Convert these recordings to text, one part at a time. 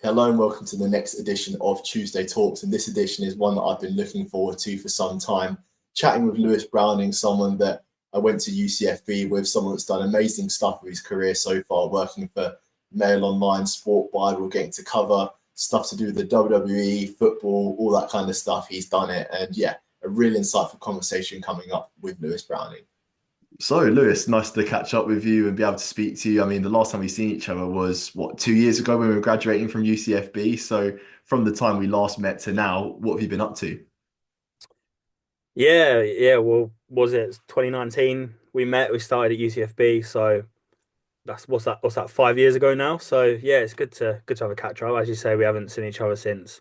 Hello and welcome to the next edition of Tuesday Talks. And this edition is one that I've been looking forward to for some time. Chatting with Lewis Browning, someone that I went to UCFB with, someone that's done amazing stuff with his career so far, working for MailOnline, Sport Bible, getting to cover stuff to do with the WWE, football, all that kind of stuff. He's done it. And yeah, a really insightful conversation coming up with Lewis Browning. So, Lewis, nice to catch up with you and be able to speak to you. I mean, the last time we seen each other was, 2 years ago when we were graduating from UCFB. So, from the time we last met to now, what have you been up to? Yeah. Well, was it 2019? We met. We started at UCFB, so that's what's that 5 years ago now. So yeah, it's good to have a catch up. As you say, we haven't seen each other since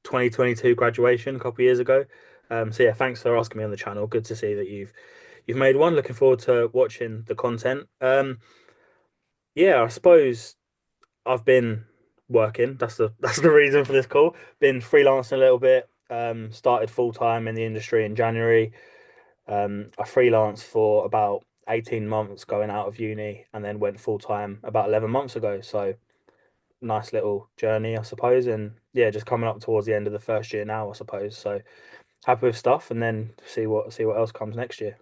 2022 graduation a couple of years ago. So yeah, thanks for asking me on the channel. Good to see that you've made one. Looking forward to watching the content. Yeah, I suppose I've been working. That's the reason for this call. Been freelancing a little bit. Started full time in the industry in January. I freelanced for about 18 months going out of uni and then went full time about 11 months ago. So nice little journey, I suppose. And yeah, just coming up towards the end of the first year now, I suppose. So happy with stuff and then see what else comes next year.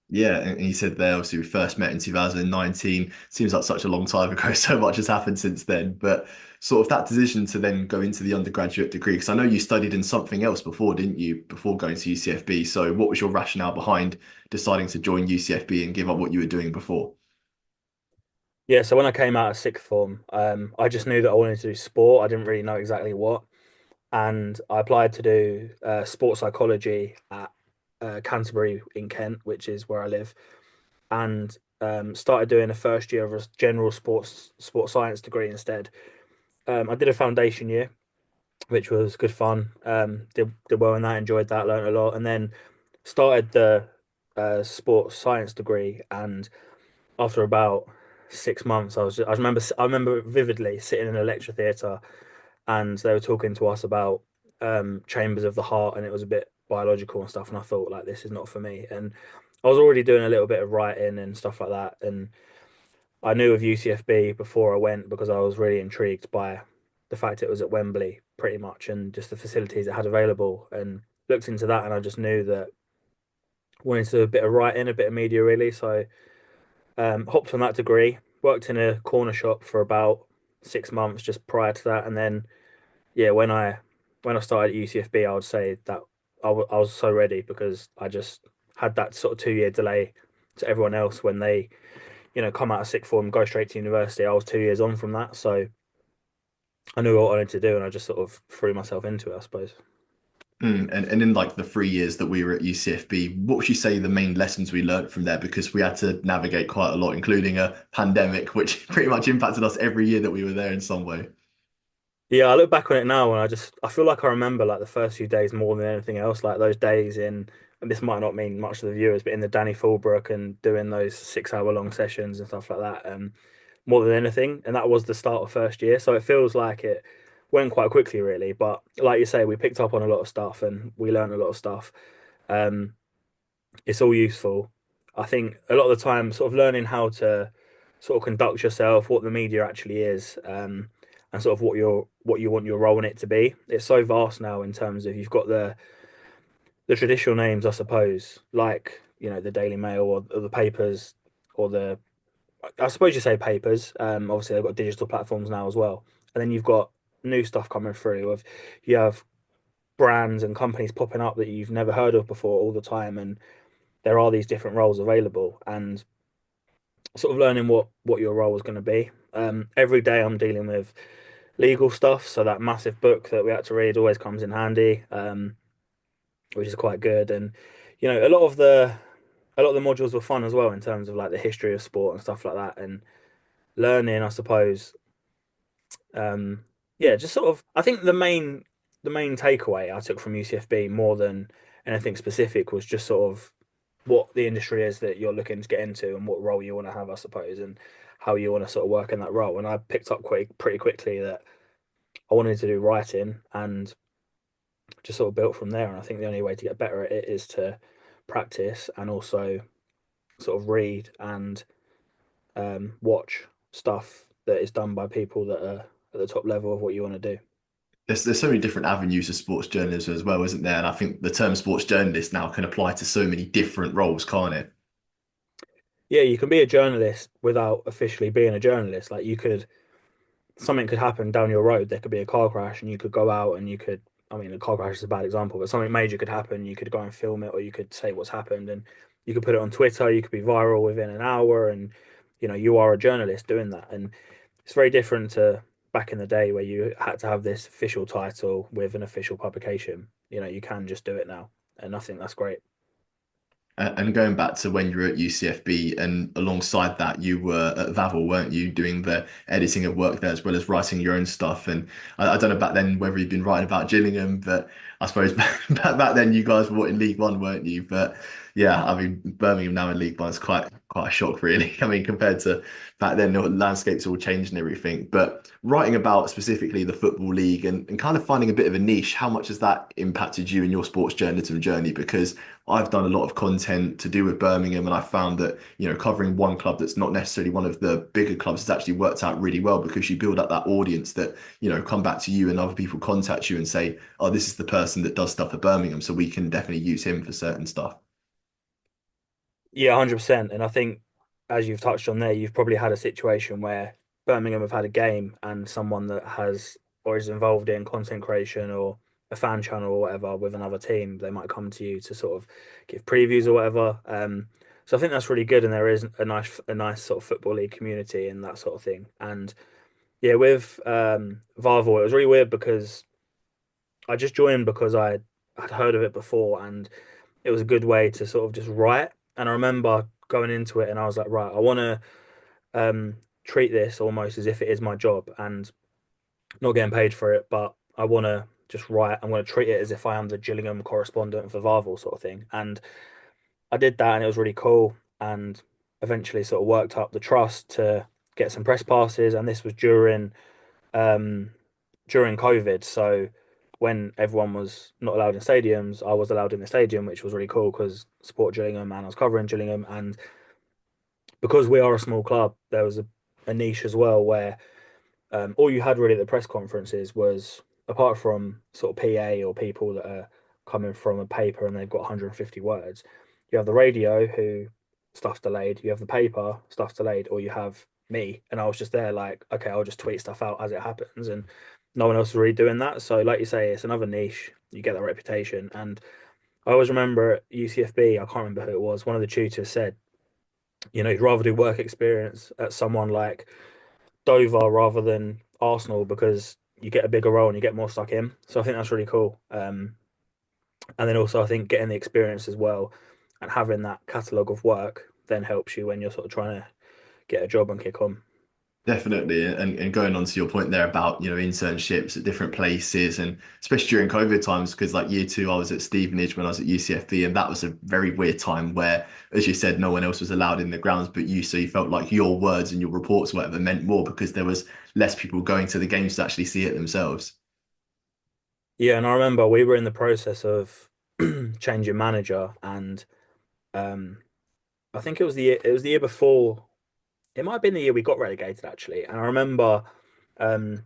Yeah, and you said there, obviously, we first met in 2019. Seems like such a long time ago. So much has happened since then. But sort of that decision to then go into the undergraduate degree, because I know you studied in something else before, didn't you, before going to UCFB? So, what was your rationale behind deciding to join UCFB and give up what you were doing before? Yeah, so when I came out of sixth form, I just knew that I wanted to do sport. I didn't really know exactly what. And I applied to do sports psychology at Canterbury in Kent, which is where I live, and started doing a first year of a general sports science degree instead. I did a foundation year, which was good fun. Did well in that, enjoyed that, learned a lot, and then started the sports science degree. And after about 6 months, I remember vividly sitting in a lecture theatre, and they were talking to us about chambers of the heart, and it was a bit biological and stuff. And I thought like this is not for me. And I was already doing a little bit of writing and stuff like that, and I knew of UCFB before I went because I was really intrigued by the fact it was at Wembley pretty much and just the facilities it had available and looked into that and I just knew that I wanted to do a bit of writing, a bit of media really. So hopped on that degree, worked in a corner shop for about 6 months just prior to that. And then yeah, when I started at UCFB, I would say that I was so ready because I just had that sort of 2 year delay to everyone else when they come out of sixth form, go straight to university. I was 2 years on from that, so I knew what I wanted to do, and I just sort of threw myself into it, I suppose. And in like the 3 years that we were at UCFB, what would you say the main lessons we learned from there? Because we had to navigate quite a lot, including a pandemic, which pretty much impacted us every year that we were there in some way. Yeah, I look back on it now, and I feel like I remember like the first few days more than anything else. Like those days in, and this might not mean much to the viewers, but in the Danny Fulbrook and doing those 6 hour long sessions and stuff like that. More than anything, and that was the start of first year, so it feels like it went quite quickly, really. But like you say, we picked up on a lot of stuff and we learned a lot of stuff. Um, it's all useful. I think a lot of the time, sort of learning how to sort of conduct yourself, what the media actually is, and sort of what you want your role in it to be. It's so vast now in terms of you've got the traditional names, I suppose, like the Daily Mail or the papers or the I suppose you say papers. Obviously they've got digital platforms now as well, and then you've got new stuff coming through. Of you have brands and companies popping up that you've never heard of before all the time, and there are these different roles available and sort of learning what your role is going to be. Every day I'm dealing with legal stuff, so that massive book that we had to read always comes in handy, which is quite good. And a lot of the modules were fun as well in terms of like the history of sport and stuff like that, and learning, I suppose. Um, yeah, just sort of. I think the main takeaway I took from UCFB more than anything specific was just sort of what the industry is that you're looking to get into and what role you want to have, I suppose, and how you want to sort of work in that role. And I picked up quite pretty quickly that I wanted to do writing and just sort of built from there. And I think the only way to get better at it is to practice and also sort of read and watch stuff that is done by people that are at the top level of what you want to do. There's so many different avenues of sports journalism as well, isn't there? And I think the term sports journalist now can apply to so many different roles, can't it? Yeah, you can be a journalist without officially being a journalist. Like you could, something could happen down your road. There could be a car crash, and you could go out and you could. I mean, a car crash is a bad example, but something major could happen. You could go and film it, or you could say what's happened, and you could put it on Twitter. You could be viral within an hour, and you are a journalist doing that. And it's very different to back in the day where you had to have this official title with an official publication. You can just do it now, and I think that's great. And going back to when you were at UCFB, and alongside that, you were at Vavel, weren't you, doing the editing of work there as well as writing your own stuff? And I don't know back then whether you'd been writing about Gillingham, but I suppose back then you guys were in League One, weren't you? But yeah, I mean Birmingham now in League One is quite a shock, really. I mean, compared to back then, the landscape's all changed and everything. But writing about specifically the Football League and kind of finding a bit of a niche, how much has that impacted you in your sports journalism journey? Because I've done a lot of content to do with Birmingham, and I found that, covering one club that's not necessarily one of the bigger clubs has actually worked out really well because you build up that audience that, come back to you and other people contact you and say, oh, this is the person that does stuff at Birmingham, so we can definitely use him for certain stuff. Yeah, 100%. And I think, as you've touched on there, you've probably had a situation where Birmingham have had a game and someone that has or is involved in content creation or a fan channel or whatever with another team, they might come to you to sort of give previews or whatever. So I think that's really good, and there is a nice sort of football league community and that sort of thing. And yeah, with Varvel, it was really weird because I just joined because I had heard of it before, and it was a good way to sort of just write. And I remember going into it and I was like, right, I want to treat this almost as if it is my job and not getting paid for it, but I want to just write. I'm going to treat it as if I am the Gillingham correspondent for Varvel sort of thing. And I did that and it was really cool. And eventually sort of worked up the trust to get some press passes. And this was um, during COVID. So when everyone was not allowed in stadiums, I was allowed in the stadium, which was really cool because support Gillingham and I was covering Gillingham. And because we are a small club, there was a niche as well where all you had really at the press conferences was, apart from sort of PA or people that are coming from a paper and they've got 150 words, you have the radio who stuff's delayed, you have the paper, stuff's delayed, or you have me. And I was just there like, okay, I'll just tweet stuff out as it happens. And no one else is really doing that. So, like you say, it's another niche. You get that reputation. And I always remember at UCFB, I can't remember who it was, one of the tutors said, you'd rather do work experience at someone like Dover rather than Arsenal because you get a bigger role and you get more stuck in. So I think that's really cool. And then also I think getting the experience as well and having that catalogue of work then helps you when you're sort of trying to get a job and kick on. Definitely, and going on to your point there about internships at different places, and especially during COVID times, because like year two I was at Stevenage when I was at UCFB, and that was a very weird time where, as you said, no one else was allowed in the grounds but you, so you felt like your words and your reports, whatever, meant more because there was less people going to the games to actually see it themselves. Yeah, and I remember we were in the process of changing manager, and um, I think it was the year before. It might have been the year we got relegated actually, and I remember um,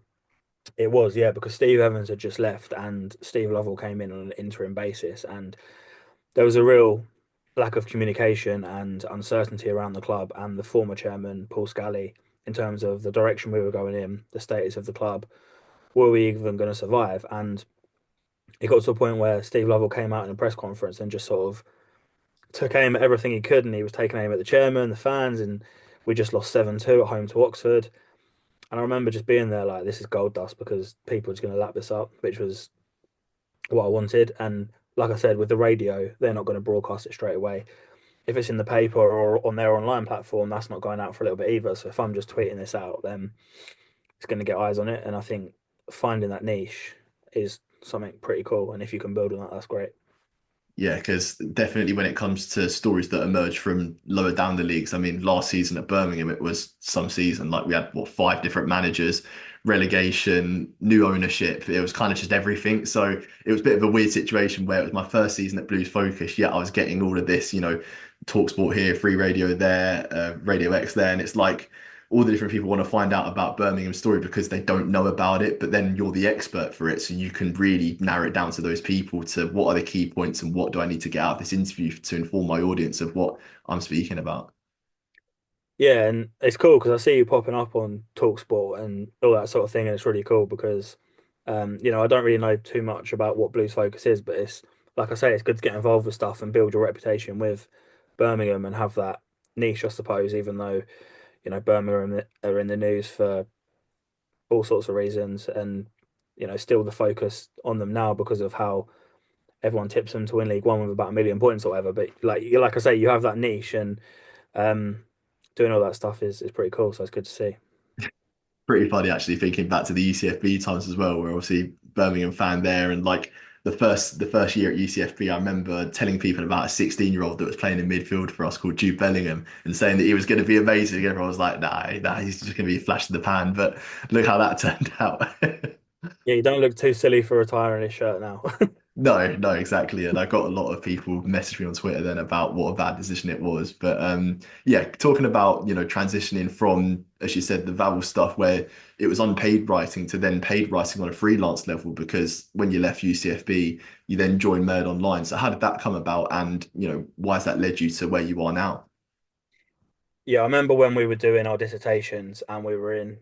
it was, yeah, because Steve Evans had just left and Steve Lovell came in on an interim basis, and there was a real lack of communication and uncertainty around the club and the former chairman Paul Scally in terms of the direction we were going in, the status of the club, were we even going to survive? And it got to a point where Steve Lovell came out in a press conference and just sort of took aim at everything he could, and he was taking aim at the chairman, the fans, and we just lost 7-2 at home to Oxford. And I remember just being there like, this is gold dust because people are just going to lap this up, which was what I wanted. And like I said, with the radio, they're not going to broadcast it straight away. If it's in the paper or on their online platform, that's not going out for a little bit either. So if I'm just tweeting this out, then it's going to get eyes on it. And I think finding that niche is something pretty cool. And if you can build on that, that's great. Yeah, because definitely when it comes to stories that emerge from lower down the leagues, I mean, last season at Birmingham, it was some season like we had what, five different managers, relegation, new ownership. It was kind of just everything. So it was a bit of a weird situation where it was my first season at Blues Focus. Yet I was getting all of this, Talk Sport here, free radio there, Radio X there, and it's like, all the different people want to find out about Birmingham's story because they don't know about it, but then you're the expert for it, so you can really narrow it down to those people to what are the key points and what do I need to get out of this interview to inform my audience of what I'm speaking about. Yeah, and it's cool because I see you popping up on Talksport and all that sort of thing, and it's really cool because, I don't really know too much about what Blues Focus is, but it's like I say, it's good to get involved with stuff and build your reputation with Birmingham and have that niche, I suppose. Even though Birmingham are in the news for all sorts of reasons, and still the focus on them now because of how everyone tips them to win League One with about 1 million points or whatever. But like I say, you have that niche and. Um, Doing all that stuff is pretty cool. So it's good to see. Pretty funny actually thinking back to the UCFB times as well, where obviously Birmingham fan there and like the first year at UCFB, I remember telling people about a 16-year-old that was playing in midfield for us called Jude Bellingham and saying that he was going to be amazing. Everyone was like, nah, he's just going to be a flash in the pan. But look how that turned out. Yeah, you don't look too silly for retiring his shirt now. No, no, exactly. And I got a lot of people message me on Twitter then about what a bad decision it was. But yeah, talking about, transitioning from, as you said, the Vowel stuff where it was unpaid writing to then paid writing on a freelance level, because when you left UCFB, you then joined MailOnline. So how did that come about? And, why has that led you to where you are now? Yeah, I remember when we were doing our dissertations and we were in,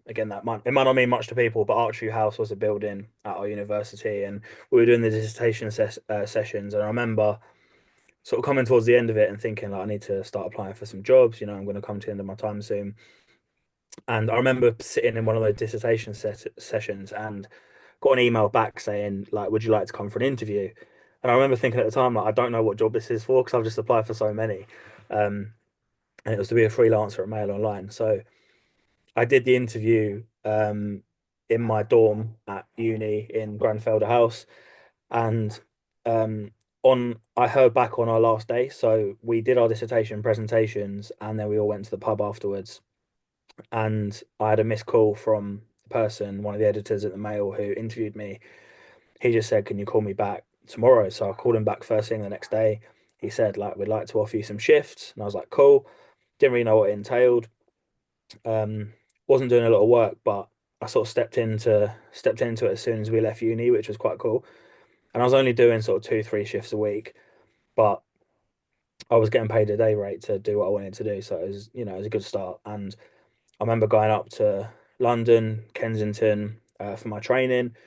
again, it might not mean much to people, but Archery House was a building at our university and we were doing the dissertation sessions. And I remember sort of coming towards the end of it and thinking, like, I need to start applying for some jobs. I'm going to come to the end of my time soon. And I remember sitting in one of those dissertation sessions and got an email back saying, like, would you like to come for an interview? And I remember thinking at the time, like, I don't know what job this is for because I've just applied for so many. Um, and it was to be a freelancer at MailOnline. So I did the interview in my dorm at uni in Granfelder House. And um, I heard back on our last day. So we did our dissertation presentations and then we all went to the pub afterwards. And I had a missed call from the person, one of the editors at the Mail who interviewed me. He just said, "Can you call me back tomorrow?" So I called him back first thing the next day. He said, like, "We'd like to offer you some shifts." And I was like, "Cool." Didn't really know what it entailed. Um, wasn't doing a lot of work, but I sort of stepped into it as soon as we left uni, which was quite cool. And I was only doing sort of 2, 3 shifts a week, but I was getting paid a day rate to do what I wanted to do. So it was a good start. And I remember going up to London, Kensington, for my training.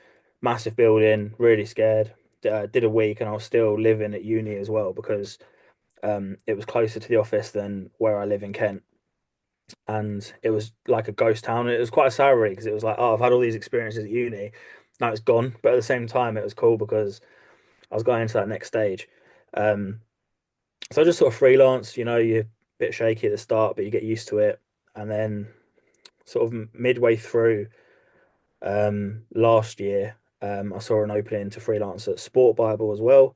Massive building, really scared. Did a week, and I was still living at uni as well because it was closer to the office than where I live in Kent, and it was like a ghost town. It was quite a sour because it was like, oh, I've had all these experiences at uni, now it's gone. But at the same time, it was cool because I was going into that next stage. Um, so I just sort of freelance. You're a bit shaky at the start, but you get used to it, and then sort of midway through last year, I saw an opening to freelance at Sport Bible as well,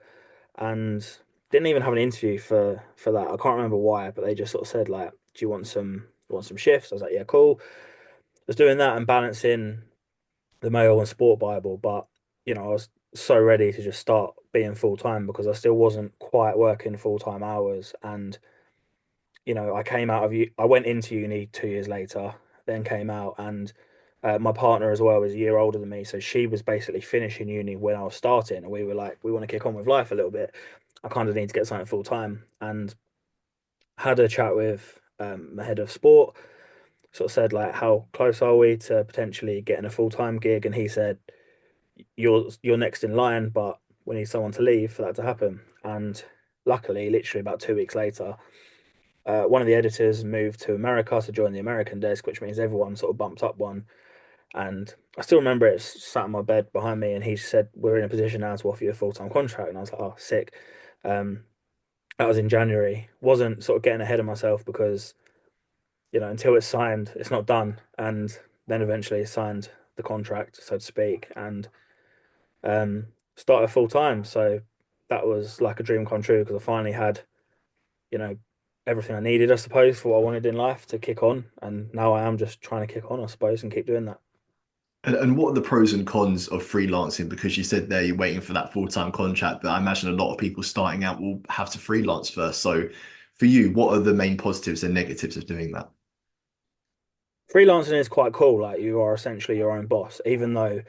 and didn't even have an interview for that. I can't remember why, but they just sort of said, like, "Do you want some shifts?" I was like, "Yeah, cool." I was doing that and balancing the Mail and Sport Bible, but I was so ready to just start being full time because I still wasn't quite working full time hours, and I went into uni 2 years later, then came out, and my partner as well is a year older than me, so she was basically finishing uni when I was starting, and we were like, we want to kick on with life a little bit. I kind of need to get something full time, and had a chat with the head of sport. Sort of said, like, how close are we to potentially getting a full time gig, and he said, you're next in line, but we need someone to leave for that to happen. And luckily, literally about 2 weeks later, one of the editors moved to America to join the American desk, which means everyone sort of bumped up one. And I still remember it sat on my bed behind me, and he said, "We're in a position now to offer you a full time contract." And I was like, "Oh, sick." Um, that was in January. Wasn't sort of getting ahead of myself because until it's signed, it's not done. And then eventually signed the contract, so to speak, and started full time. So that was like a dream come true because I finally had you know, everything I needed, I suppose, for what I wanted in life to kick on. And now I am just trying to kick on, I suppose, and keep doing that. And what are the pros and cons of freelancing? Because you said there you're waiting for that full-time contract, but I imagine a lot of people starting out will have to freelance first. So for you, what are the main positives and negatives of doing that? freelancing is quite cool. Like you are essentially your own boss, even though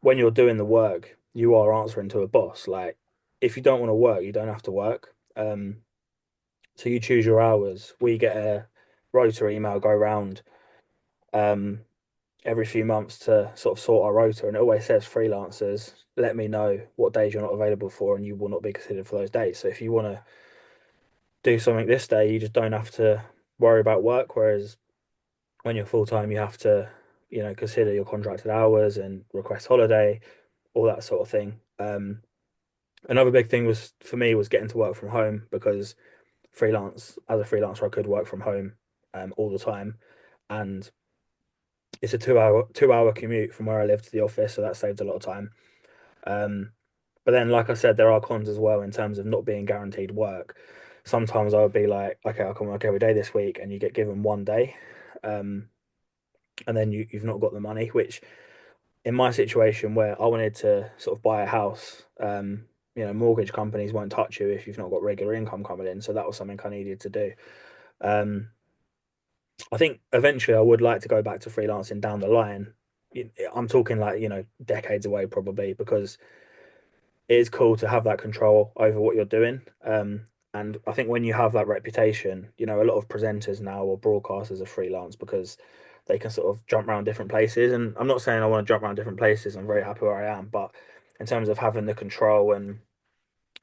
when you're doing the work, you are answering to a boss. Like if you don't want to work, you don't have to work. So you choose your hours. We get a rota email go round um, every few months to sort of sort our rota, and it always says freelancers, let me know what days you're not available for, and you will not be considered for those days. So if you want to do something this day, you just don't have to worry about work. Whereas when you're full time, you have to, consider your contracted hours and request holiday, all that sort of thing. Another big thing was for me was getting to work from home because as a freelancer, I could work from home all the time, and it's a two hour commute from where I live to the office, so that saved a lot of time. Um, but then, like I said, there are cons as well in terms of not being guaranteed work. Sometimes I would be like, okay, I'll come work every day this week, and you get given one day, um, and then you've not got the money. Which, in my situation, where I wanted to sort of buy a house, mortgage companies won't touch you if you've not got regular income coming in. So that was something I needed to do. Um, I think eventually I would like to go back to freelancing down the line. I'm talking like, decades away probably, because it is cool to have that control over what you're doing. And I think when you have that reputation, a lot of presenters now or broadcasters are freelance because they can sort of jump around different places. And I'm not saying I want to jump around different places. I'm very happy where I am. But in terms of having the control and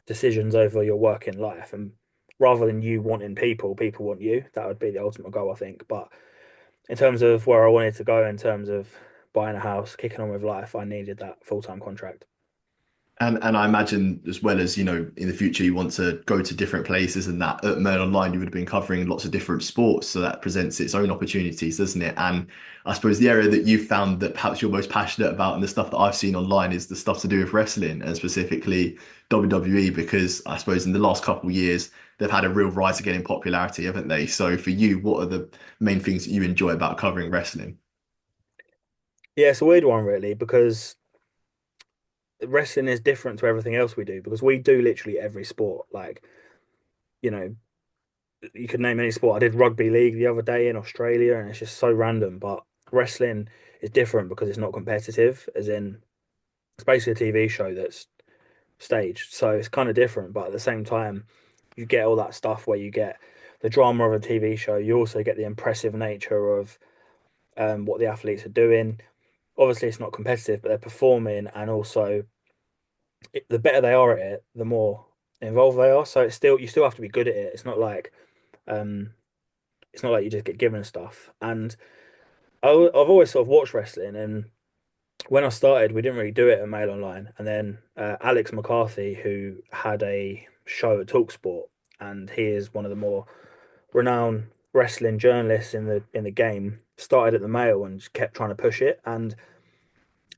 decisions over your working life, and rather than you wanting people, people want you, that would be the ultimate goal, I think. But in terms of where I wanted to go, in terms of buying a house, kicking on with life, I needed that full-time contract. And I imagine as well as, in the future you want to go to different places and that at MailOnline you would have been covering lots of different sports. So that presents its own opportunities, doesn't it? And I suppose the area that you've found that perhaps you're most passionate about and the stuff that I've seen online is the stuff to do with wrestling and specifically WWE, because I suppose in the last couple of years they've had a real rise again in popularity, haven't they? So for you, what are the main things that you enjoy about covering wrestling? Yeah, it's a weird one really, because wrestling is different to everything else we do, because we do literally every sport. Like, you know, you could name any sport. I did rugby league the other day in Australia, and it's just so random. But wrestling is different because it's not competitive, as in it's basically a TV show that's staged. So it's kind of different, but at the same time, you get all that stuff where you get the drama of a TV show. You also get the impressive nature of what the athletes are doing. Obviously, it's not competitive, but they're performing, and also the better they are at it, the more involved they are. So you still have to be good at it. Um, it's not like you just get given stuff. And I've always sort of watched wrestling, and when I started, we didn't really do it at MailOnline. And then Alex McCarthy, who had a show at Talksport, and he is one of the more renowned wrestling journalists in the game, started at the Mail and just kept trying to push it. And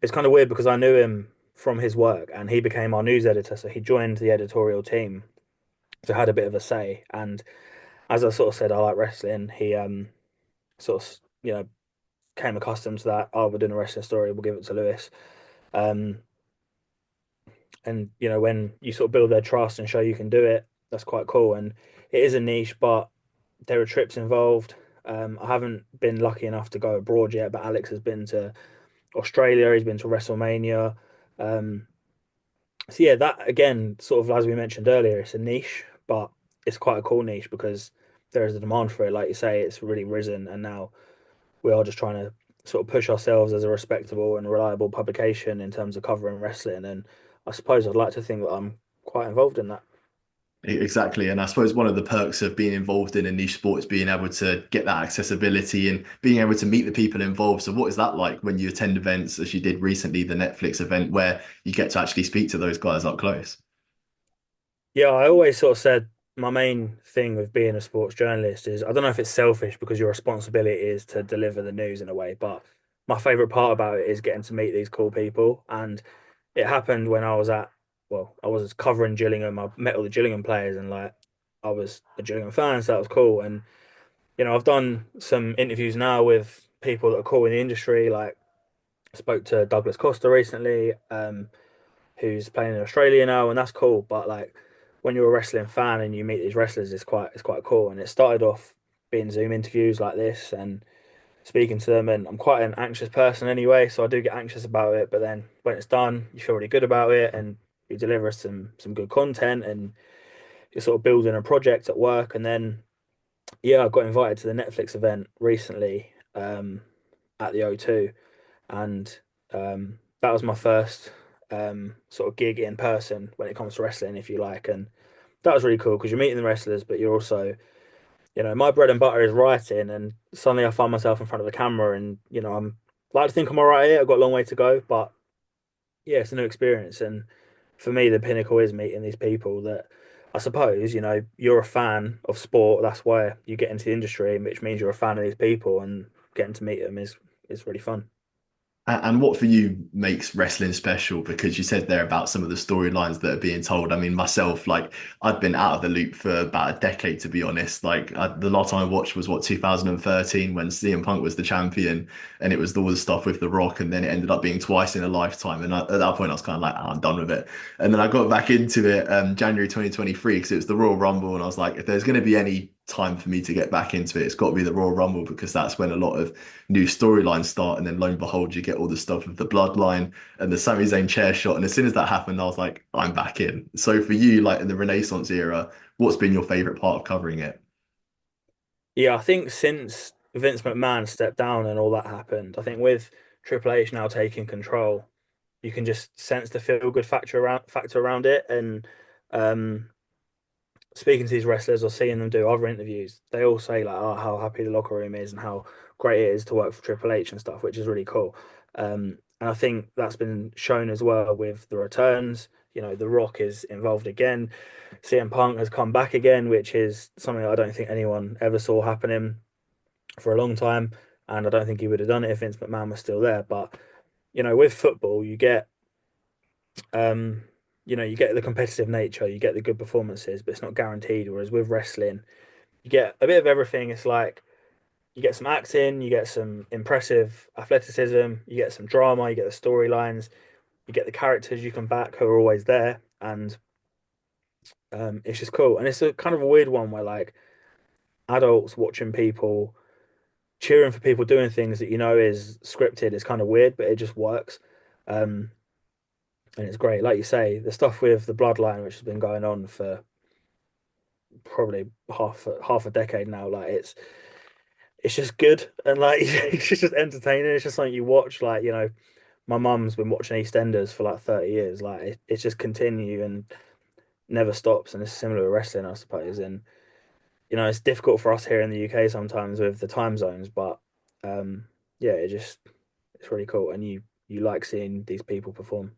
it's kind of weird because I knew him from his work, and he became our news editor. So he joined the editorial team, so had a bit of a say. And as I sort of said, I like wrestling. He sort of came accustomed to that. Oh, we're doing a wrestling story, we'll give it to Lewis. Um, and when you sort of build their trust and show you can do it, that's quite cool. And it is a niche, but there are trips involved. I haven't been lucky enough to go abroad yet, but Alex has been to Australia. He's been to WrestleMania. Um, so yeah, that again, sort of as we mentioned earlier, it's a niche, but it's quite a cool niche because there is a demand for it. Like you say, it's really risen, and now we are just trying to sort of push ourselves as a respectable and reliable publication in terms of covering wrestling. And I suppose I'd like to think that I'm quite involved in that. Exactly. And I suppose one of the perks of being involved in a niche sport is being able to get that accessibility and being able to meet the people involved. So what is that like when you attend events, as you did recently, the Netflix event, where you get to actually speak to those guys up close? Yeah, I always sort of said my main thing with being a sports journalist is I don't know if it's selfish because your responsibility is to deliver the news in a way, but my favorite part about it is getting to meet these cool people. And it happened when I was covering Gillingham. I met all the Gillingham players, and like I was a Gillingham fan, so that was cool. And I've done some interviews now with people that are cool in the industry. Like I spoke to Douglas Costa recently, who's playing in Australia now, and that's cool. But like when you're a wrestling fan and you meet these wrestlers, it's quite cool. And it started off being Zoom interviews like this, and speaking to them, and I'm quite an anxious person anyway, so I do get anxious about it. But then when it's done, you feel really good about it, and you deliver some good content, and you're sort of building a project at work. And then yeah, I got invited to the Netflix event recently at the O2, and that was my first sort of gig in person when it comes to wrestling, if you like. And that was really cool because you're meeting the wrestlers, but you're also, my bread and butter is writing, and suddenly I find myself in front of the camera, and I'm like to think I'm all right here. I've got a long way to go, but yeah, it's a new experience. And for me, the pinnacle is meeting these people that I suppose, you're a fan of sport. That's why you get into the industry, which means you're a fan of these people, and getting to meet them is really fun. And what for you makes wrestling special? Because you said there about some of the storylines that are being told. I mean, myself, like I'd been out of the loop for about a decade, to be honest. The last time I watched was what 2013 when CM Punk was the champion, and it was all the stuff with The Rock, and then it ended up being twice in a lifetime. And at that point, I was kind of like, "Oh, I'm done with it." And then I got back into it January 2023 because it was the Royal Rumble, and I was like, if there's going to be any time for me to get back into it, it's got to be the Royal Rumble because that's when a lot of new storylines start, and then lo and behold, you get all the stuff with the bloodline and the Sami Zayn chair shot. And as soon as that happened, I was like, I'm back in. So for you, like in the Renaissance era, what's been your favorite part of covering it? Yeah, I think since Vince McMahon stepped down and all that happened, I think with Triple H now taking control, you can just sense the feel good factor around it. And um, speaking to these wrestlers or seeing them do other interviews, they all say like, oh, how happy the locker room is and how great it is to work for Triple H and stuff, which is really cool. And I think that's been shown as well with the returns. The Rock is involved again. CM Punk has come back again, which is something I don't think anyone ever saw happening for a long time. And I don't think he would have done it if Vince McMahon was still there. But, with football, um, you get the competitive nature, you get the good performances, but it's not guaranteed. Whereas with wrestling, you get a bit of everything. It's like you get some acting, you get some impressive athleticism, you get some drama, you get the storylines, you get the characters you can back who are always there, and it's just cool. And it's a kind of a weird one where like adults watching people cheering for people doing things that is scripted is kind of weird, but it just works. Um, and it's great. Like you say, the stuff with the bloodline, which has been going on for probably half a decade now, like it's just good and like it's just entertaining. It's just something you watch. Like my mum's been watching EastEnders for like 30 years. Like it's just continue and never stops. And it's similar with wrestling, I suppose. And it's difficult for us here in the UK sometimes with the time zones, but um, yeah, it's really cool. And you like seeing these people perform.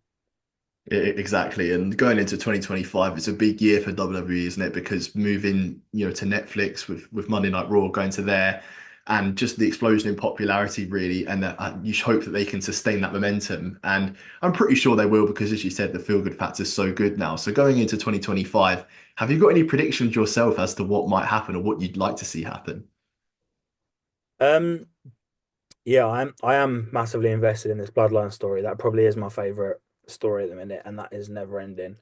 Exactly. And going into 2025, it's a big year for WWE, isn't it? Because moving, to Netflix with Monday Night Raw going to there and just the explosion in popularity, really. And you hope that they can sustain that momentum. And I'm pretty sure they will because, as you said, the feel good factor is so good now. So going into 2025, have you got any predictions yourself as to what might happen or what you'd like to see happen? Um, yeah, I am massively invested in this Bloodline story. That probably is my favorite story at the minute, and that is never ending.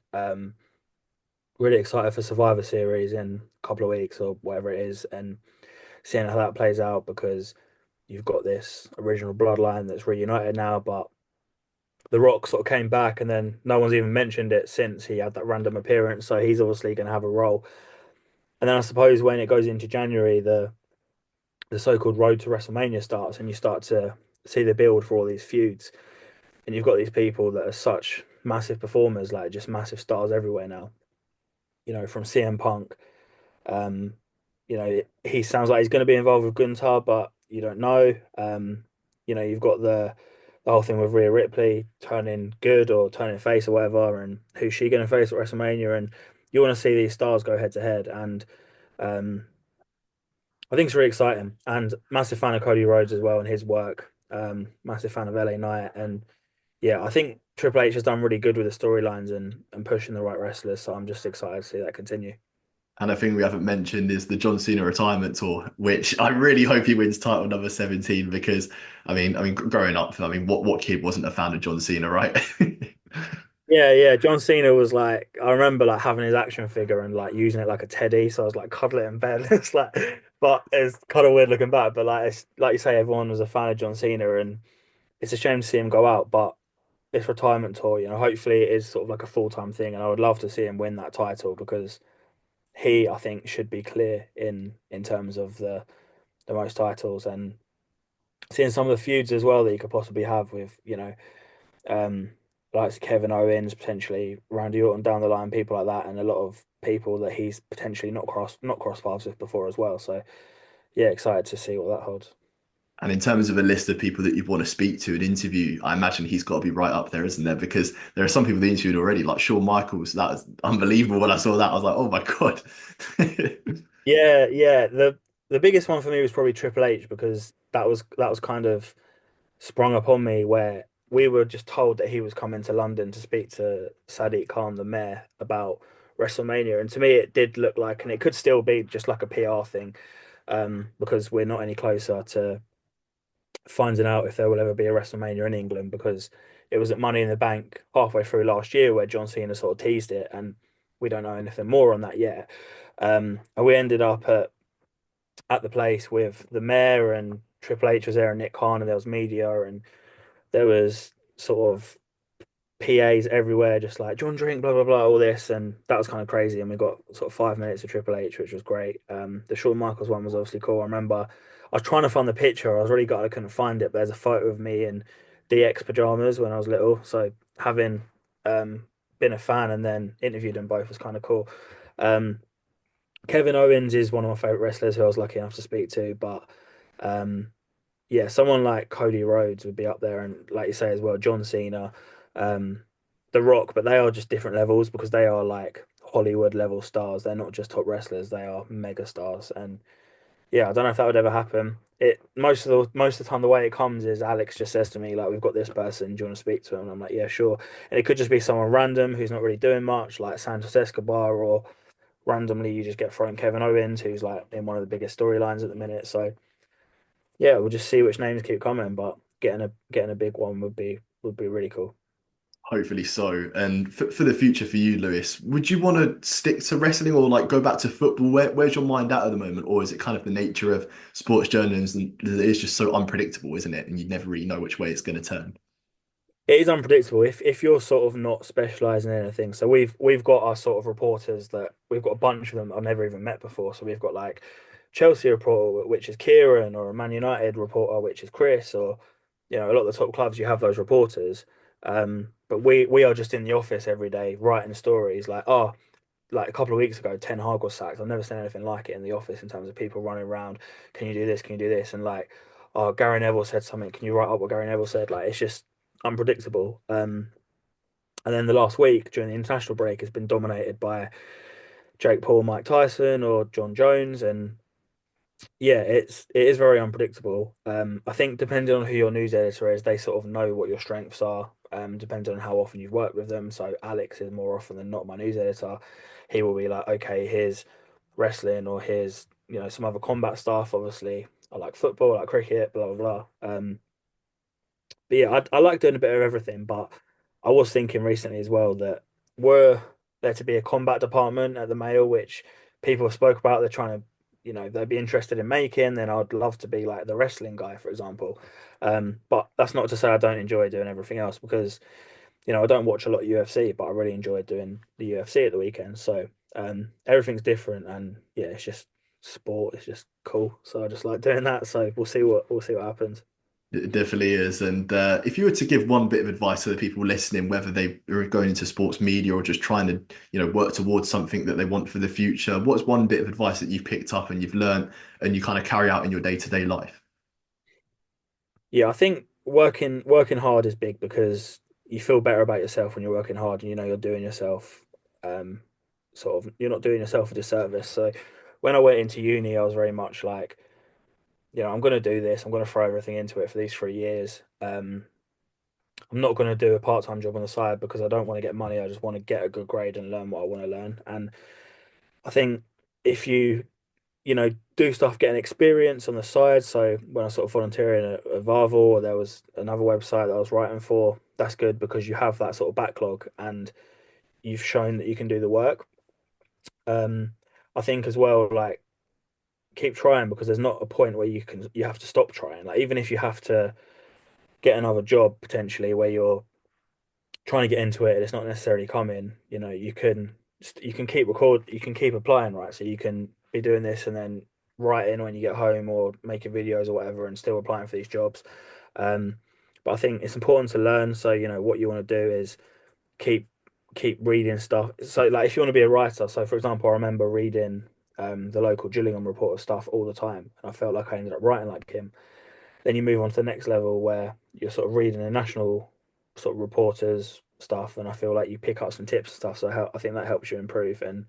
Really excited for Survivor Series in a couple of weeks or whatever it is, and seeing how that plays out because you've got this original Bloodline that's reunited now, but The Rock sort of came back, and then no one's even mentioned it since he had that random appearance. So he's obviously going to have a role. And then I suppose when it goes into January, the so-called road to WrestleMania starts, and you start to see the build for all these feuds, and you've got these people that are such massive performers, like just massive stars everywhere now. From CM Punk, um, he sounds like he's going to be involved with Gunther, but you don't know. You've got the whole thing with Rhea Ripley turning good or turning face or whatever, and who's she going to face at WrestleMania? And you want to see these stars go head to head, and um, I think it's really exciting. And massive fan of Cody Rhodes as well and his work. Massive fan of LA Knight, and yeah, I think Triple H has done really good with the storylines and pushing the right wrestlers. So I'm just excited to see that continue. And I think we haven't mentioned is the John Cena retirement tour, which I really hope he wins title number 17 because growing up, what kid wasn't a fan of John Cena, right? Yeah, yeah. John Cena was like, I remember like having his action figure and like using it like a teddy. So I was like cuddle it in bed. It's like But it's kind of weird looking back. But like it's like you say, everyone was a fan of John Cena, and it's a shame to see him go out. But this retirement tour, hopefully it is sort of like a full-time thing, and I would love to see him win that title because he, I think, should be clear in terms of the most titles and seeing some of the feuds as well that he could possibly have with, um, like Kevin Owens, potentially Randy Orton down the line, people like that, and a lot of people that he's potentially not crossed paths with before as well. So yeah, excited to see what that holds. And in terms of a list of people that you want to speak to and interview, I imagine he's got to be right up there, isn't there? Because there are some people they interviewed already, like Shawn Michaels. That was unbelievable. When I saw that, I was like, oh my God. Yeah, yeah. The biggest one for me was probably Triple H because that was kind of sprung upon me where we were just told that he was coming to London to speak to Sadiq Khan, the mayor, about WrestleMania. And to me, it did look like, and it could still be just like a PR thing, because we're not any closer to finding out if there will ever be a WrestleMania in England because it was at Money in the Bank halfway through last year where John Cena sort of teased it, and we don't know anything more on that yet. And we ended up at the place with the mayor and Triple H was there and Nick Khan and there was media and there was sort of PAs everywhere, just like John Drink, blah blah blah, all this, and that was kind of crazy. And we got sort of 5 minutes of Triple H, which was great. The Shawn Michaels one was obviously cool. I remember I was trying to find the picture. I was really gutted I couldn't find it, but there's a photo of me in DX pajamas when I was little. So having um, been a fan and then interviewed them both was kind of cool. Um, Kevin Owens is one of my favorite wrestlers who I was lucky enough to speak to, but um, yeah, someone like Cody Rhodes would be up there, and like you say as well, John Cena, um, The Rock, but they are just different levels because they are like Hollywood level stars. They're not just top wrestlers; they are mega stars. And yeah, I don't know if that would ever happen. It most of the time the way it comes is Alex just says to me like, "We've got this person. Do you want to speak to him?" And I'm like, "Yeah, sure." And it could just be someone random who's not really doing much, like Santos Escobar, or randomly you just get thrown Kevin Owens, who's like in one of the biggest storylines at the minute. So yeah, we'll just see which names keep coming, but getting a big one would be really cool. Hopefully so. And for the future for you, Lewis, would you want to stick to wrestling or like go back to football? Where's your mind at the moment? Or is it kind of the nature of sports journalism that it is just so unpredictable, isn't it? And you never really know which way it's going to turn. It is unpredictable if you're sort of not specialising in anything. So we've got our sort of reporters that we've got a bunch of them I've never even met before. So we've got like Chelsea reporter, which is Kieran, or a Man United reporter, which is Chris, or a lot of the top clubs you have those reporters. But we are just in the office every day writing stories like, oh, like a couple of weeks ago, Ten Hag was sacked. I've never seen anything like it in the office in terms of people running around. Can you do this? Can you do this? And like, oh, Gary Neville said something. Can you write up what Gary Neville said? Like, it's just unpredictable. And then the last week during the international break has been dominated by Jake Paul, Mike Tyson, or John Jones, and yeah, it is very unpredictable. I think depending on who your news editor is, they sort of know what your strengths are. Depending on how often you've worked with them. So Alex is more often than not my news editor. He will be like, okay, here's wrestling, or here's some other combat stuff. Obviously, I like football, I like cricket, blah blah blah. But yeah, I like doing a bit of everything. But I was thinking recently as well that were there to be a combat department at the Mail, which people spoke about, they're trying to, they'd be interested in making, then I'd love to be like the wrestling guy, for example. But that's not to say I don't enjoy doing everything else because, I don't watch a lot of UFC, but I really enjoy doing the UFC at the weekend. So everything's different, and yeah, it's just sport. It's just cool. So I just like doing that. So we'll see what happens. It definitely is. And if you were to give one bit of advice to the people listening, whether they are going into sports media or just trying to, work towards something that they want for the future, what's one bit of advice that you've picked up and you've learned and you kind of carry out in your day-to-day life? Yeah, I think working hard is big because you feel better about yourself when you're working hard and you're doing yourself um you're not doing yourself a disservice. So when I went into uni, I was very much like, I'm gonna do this, I'm gonna throw everything into it for these 3 years. I'm not gonna do a part-time job on the side because I don't want to get money. I just want to get a good grade and learn what I want to learn. And I think if you do stuff, getting experience on the side. So when I sort of volunteering at Varvel, or there was another website that I was writing for, that's good because you have that sort of backlog and you've shown that you can do the work. Um, I think as well, like keep trying, because there's not a point where you have to stop trying. Like, even if you have to get another job potentially where you're trying to get into it and it's not necessarily coming, you know, you can you can keep applying, right? So you can be doing this and then writing when you get home, or making videos or whatever, and still applying for these jobs. Um, but I think it's important to learn. So, you know, what you want to do is keep reading stuff. So, like, if you want to be a writer, so for example, I remember reading the local Gillingham reporter stuff all the time, and I felt like I ended up writing like him. Then you move on to the next level where you're sort of reading the national sort of reporters stuff, and I feel like you pick up some tips and stuff. So I think that helps you improve, and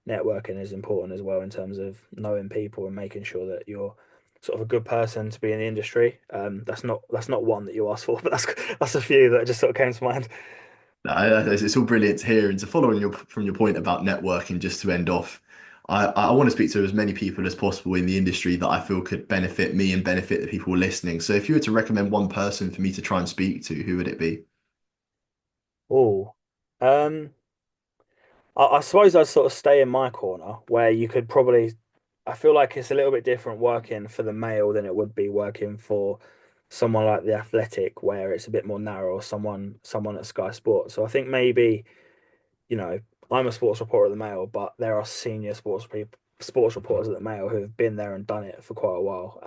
networking is important as well in terms of knowing people and making sure that you're sort of a good person to be in the industry. That's not one that you asked for, but that's a few that just sort of came to mind. It's all brilliant to hear, and to follow on from your point about networking, just to end off, I want to speak to as many people as possible in the industry that I feel could benefit me and benefit the people listening. So if you were to recommend one person for me to try and speak to, who would it be? Oh, um, I suppose I'd sort of stay in my corner where you could probably. I feel like it's a little bit different working for the Mail than it would be working for someone like the Athletic, where it's a bit more narrow, or someone at Sky Sports. So I think maybe, you know, I'm a sports reporter at the Mail, but there are senior sports reporters at the Mail who have been there and done it for quite a while.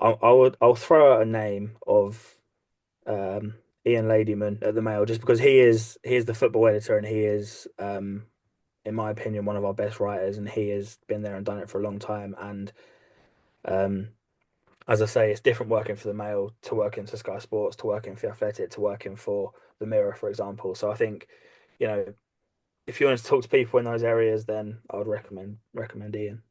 I'll throw out a name of um, Ian Ladyman at the Mail, just because he is the football editor, and he is, in my opinion, one of our best writers, and he has been there and done it for a long time. And um, as I say, it's different working for the Mail to working for Sky Sports, to working for the Athletic, to working for the Mirror, for example. So I think, you know, if you want to talk to people in those areas, then I would recommend Ian.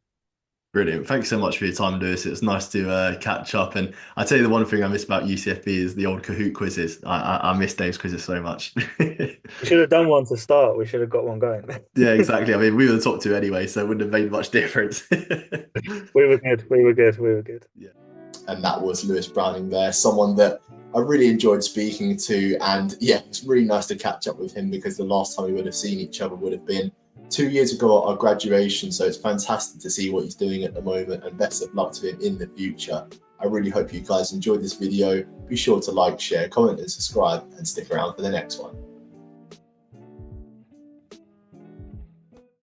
Brilliant. Thanks so much for your time, Lewis. It's nice to catch up. And I tell you, the one thing I miss about UCFB is the old Kahoot quizzes. I miss those quizzes so much. We should have done one to start. We should have got one going. Yeah, exactly. I mean, we were the top two anyway, so it wouldn't have made much difference. We were good. We were good. We were good. Yeah. And that was Lewis Browning there, someone that I really enjoyed speaking to. And yeah, it's really nice to catch up with him, because the last time we would have seen each other would have been 2 years ago at our graduation. So it's fantastic to see what he's doing at the moment, and best of luck to him in the future. I really hope you guys enjoyed this video. Be sure to like, share, comment and subscribe, and stick around for the next one.